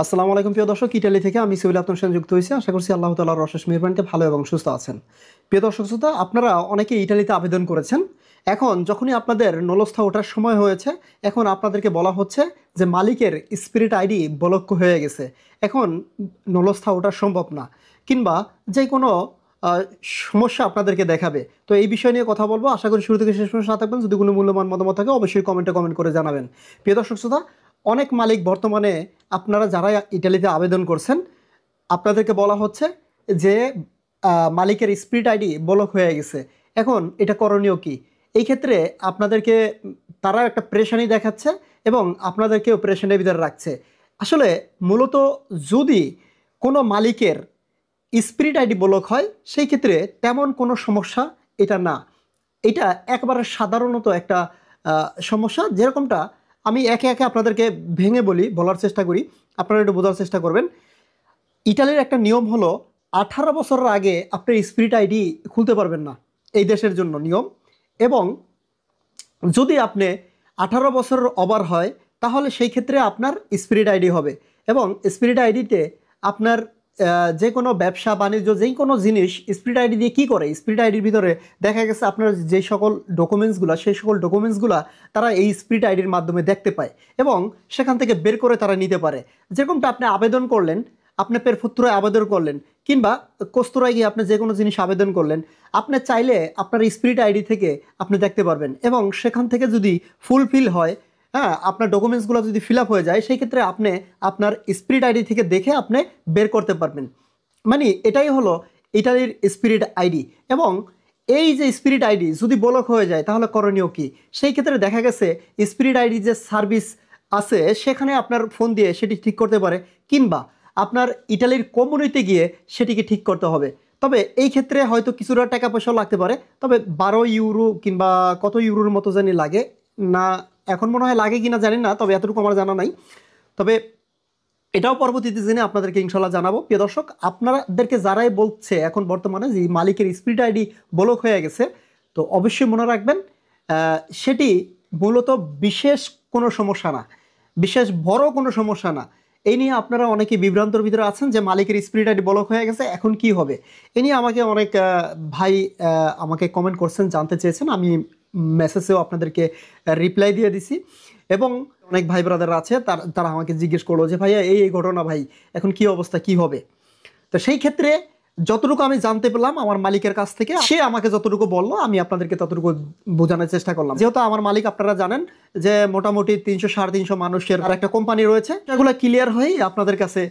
আসসালামু আলাইকুম প্রিয় দর্শক, ইটালি থেকে আমি সুহেল আপনার সঙ্গে যুক্ত হয়েছি। আশা করছি আল্লাহ তাআলার অশেষ মেহেরবানিতে ভালো এবং সুস্থ আছেন। প্রিয় দর্শক শ্রোতা, আপনারা অনেকে ইটালিতে আবেদন করেছেন। এখন যখনই আপনাদের নলস্থা ওঠার সময় হয়েছে, এখন আপনাদেরকে বলা হচ্ছে যে মালিকের স্পিরিট আইডি ব্লক হয়ে গেছে। এখন নলস্থা ওঠা সম্ভব না, কিংবা যে কোনো আহ, সমস্যা আপনাদেরকে দেখাবে। তো এই বিষয় নিয়ে কথা বলবো। আশা করি শুরু থেকে শেষ পর্যন্ত সাথে থাকবেন। যদি কোনো মূল্যবান মতামত থাকে অবশ্যই কমেন্ট করে জানাবেন। প্রিয় দর্শক শ্রোতা, অনেক মালিক বর্তমানে, আপনারা যারা ইটালিতে আবেদন করছেন, আপনাদেরকে বলা হচ্ছে যে মালিকের স্পিরিট আইডি ব্লক হয়ে গেছে। এখন এটা করণীয় কি? এই ক্ষেত্রে আপনাদেরকে তারা একটা প্রেশানি দেখাচ্ছে এবং আপনাদেরকেও প্রেশানির ভিতরে রাখছে। আসলে মূলত যদি কোনো মালিকের স্পিরিট আইডি ব্লক হয়, সেই ক্ষেত্রে তেমন কোনো সমস্যা এটা না। এটা একবারে সাধারণত একটা সমস্যা, যেরকমটা আমি একে একে আপনাদেরকে ভেঙে বলার চেষ্টা করি, আপনারা একটু বোঝার চেষ্টা করবেন। ইটালির একটা নিয়ম হলো, 18 বছরের আগে আপনার স্পিরিট আইডি খুলতে পারবেন না, এই দেশের জন্য নিয়ম। এবং যদি আপনি 18 বছরের ওভার হয়, তাহলে সেই ক্ষেত্রে আপনার স্পিরিট আইডি হবে। এবং স্পিরিট আইডিতে আপনার যে কোনো ব্যবসা বাণিজ্য, যেই কোনো জিনিস স্পিরিট আইডি দিয়ে কী করে, স্পিরিট আইডির ভিতরে দেখা গেছে আপনার যে সকল ডকুমেন্টসগুলো, সেই সকল ডকুমেন্টসগুলো তারা এই স্পিরিট আইডির মাধ্যমে দেখতে পায় এবং সেখান থেকে বের করে তারা নিতে পারে। যেরকমটা আপনি আবেদন করলেন, আপনি পেরফুত্তরায় আবেদন করলেন, কিংবা কস্তুরায় গিয়ে আপনি যে কোনো জিনিস আবেদন করলেন, আপনি চাইলে আপনার স্পিরিট আইডি থেকে আপনি দেখতে পারবেন। এবং সেখান থেকে যদি ফুলফিল হয়, হ্যাঁ, আপনার ডকুমেন্টসগুলো যদি ফিল আপ হয়ে যায়, সেই ক্ষেত্রে আপনি আপনার স্পিরিট আইডি থেকে দেখে আপনি বের করতে পারবেন। মানে এটাই হলো ইটালির স্পিরিট আইডি। এবং এই যে স্পিরিট আইডি যদি ব্লক হয়ে যায়, তাহলে করণীয় কি? সেই ক্ষেত্রে দেখা গেছে স্পিরিট আইডি যে সার্ভিস আছে, সেখানে আপনার ফোন দিয়ে সেটি ঠিক করতে পারে, কিংবা আপনার ইটালির কমিউনিটি গিয়ে সেটিকে ঠিক করতে হবে। তবে এই ক্ষেত্রে হয়তো কিছুটা টাকা পয়সাও লাগতে পারে। তবে 12 ইউরো কিংবা কত ইউরোর মতো জানি লাগে না, এখন মনে হয় লাগে কিনা জানি না, তবে এতটুকু আমার জানা নাই। তবে এটাও পরবর্তীতে জেনে আপনাদেরকে ইনশাল্লাহ জানাবো। প্রিয় দর্শক, আপনাদেরকে যারাই বলছে এখন বর্তমানে যে মালিকের স্পিরিট আইডি ব্লক হয়ে গেছে, তো অবশ্যই মনে রাখবেন সেটি মূলত বিশেষ কোনো সমস্যা না, বিশেষ বড় কোনো সমস্যা না। এই নিয়ে আপনারা অনেকে বিভ্রান্তর ভিতরে আছেন যে মালিকের স্পিরিট আইডি ব্লক হয়ে গেছে, এখন কি হবে। এ নিয়ে আমাকে অনেক ভাই আমাকে কমেন্ট করছেন, জানতে চেয়েছেন। আমি মেসেজেও আপনাদেরকে রিপ্লাই দিয়ে দিছি। এবং অনেক ভাই ব্রাদার আছে, তারা আমাকে জিজ্ঞেস করলো যে ভাইয়া এই ঘটনা, ভাই এখন কি অবস্থা, কি হবে। তো সেই ক্ষেত্রে যতটুকু আমি জানতে পেলাম আমার মালিকের কাছ থেকে, সে আমাকে যতটুকু বললো আমি আপনাদেরকে ততটুকু বোঝানোর চেষ্টা করলাম। যেহেতু আমার মালিক, আপনারা জানেন যে মোটামুটি 300-350 মানুষের আর একটা কোম্পানি রয়েছে, সেগুলো ক্লিয়ার হয়েই আপনাদের কাছে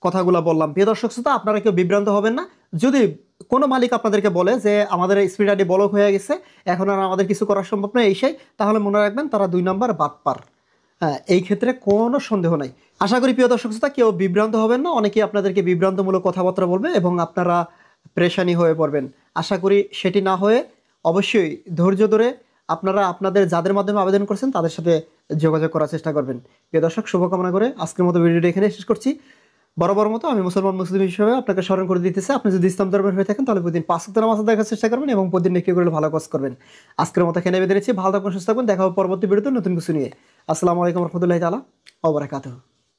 কথাগুলো বললাম। প্রিয় দর্শক শ্রোতা, আপনারা কেউ বিভ্রান্ত হবেন না। যদি কোনো মালিক আপনাদেরকে বলে যে আমাদের স্পিড আইডি ব্লক হয়ে গেছে, এখন আর আমাদের কিছু করা সম্ভব নয়, এই সেই, তাহলে মনে রাখবেন তারা 2 নম্বর বাটপার। হ্যাঁ, এই ক্ষেত্রে কোনো সন্দেহ নাই। আশা করি প্রিয় দর্শক শ্রোতা কেউ বিভ্রান্ত হবেন না। অনেকেই আপনাদেরকে বিভ্রান্তমূলক কথাবার্তা বলবে এবং আপনারা প্রেশানি হয়ে পড়বেন। আশা করি সেটি না হয়ে অবশ্যই ধৈর্য ধরে আপনারা আপনাদের যাদের মাধ্যমে আবেদন করছেন তাদের সাথে যোগাযোগ করার চেষ্টা করবেন। প্রিয় দর্শক, শুভকামনা করে আজকের মতো ভিডিওটি এখানে শেষ করছি। বরাবর মতো আমি মুসলিম হিসেবে আপনাকে স্মরণ করে দিতেছি, আপনি যদি ইসলাম ধর্মের হয়ে থাকেন তাহলে প্রতিদিন 5 ওয়াক্ত নামাজ দেখার চেষ্টা করবেন এবং প্রতিদিন একটি করে ভালো কাজ করবেন। আজকের মতো এখানে বেঁধে নিচ্ছি। ভালো থাকবেন, সুস্থ থাকবেন। দেখা হবে পরবর্তী ভিডিওতে নতুন কিছু নিয়ে। আসসালামু আলাইকুম রহমতুল্লাহি তাআলা ওয়া বারাকাতুহু।